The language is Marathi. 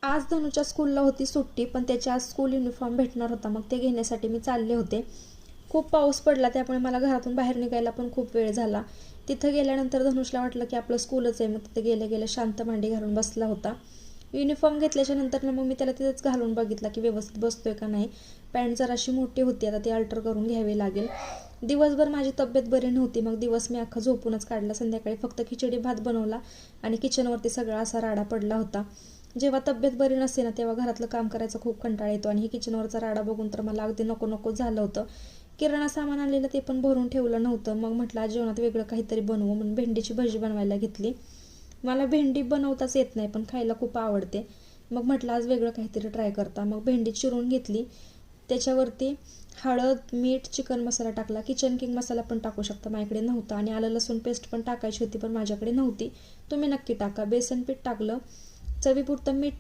आज धनुच्या स्कूलला होती सुट्टी, पण त्याची आज स्कूल युनिफॉर्म भेटणार होता, मग ते घेण्यासाठी मी चालले होते. खूप पाऊस पडला, त्यामुळे मला घरातून बाहेर निघायला पण खूप वेळ झाला. तिथं गेल्यानंतर धनुषला वाटलं की आपलं स्कूलच आहे, मग तिथे गेले गेले शांत मांडी घालून बसला होता. युनिफॉर्म घेतल्याच्या नंतर मग मी त्याला तिथंच घालून बघितला की व्यवस्थित बसतोय का नाही. पॅन्ट जराशी मोठी होती, आता ती अल्टर करून घ्यावी लागेल. दिवसभर माझी तब्येत बरी नव्हती, मग दिवस मी अख्खा झोपूनच काढला. संध्याकाळी फक्त खिचडी भात बनवला आणि किचनवरती सगळा असा राडा पडला होता. जेव्हा तब्येत बरी नसते ना, तेव्हा घरातलं काम करायचा खूप कंटाळा येतो आणि हे किचनवरचा राडा बघून तर मला अगदी नको नको झालं होतं. किराणा सामान आणलेलं ते पण भरून ठेवलं नव्हतं. मग म्हटलं आज जेवणात वेगळं काहीतरी बनवू म्हणून भेंडीची भजी बनवायला घेतली. मला भेंडी बनवताच येत नाही, पण खायला खूप आवडते. मग म्हटलं आज वेगळं काहीतरी ट्राय करता. मग भेंडी चिरून घेतली, त्याच्यावरती हळद, मीठ, चिकन मसाला टाकला. किचन किंग मसाला पण टाकू शकता, माझ्याकडे नव्हता. आणि आलं लसूण पेस्ट पण टाकायची होती, पण माझ्याकडे नव्हती. तुम्ही नक्की टाका. बेसन पीठ टाकलं, चवीपुरतं मीठ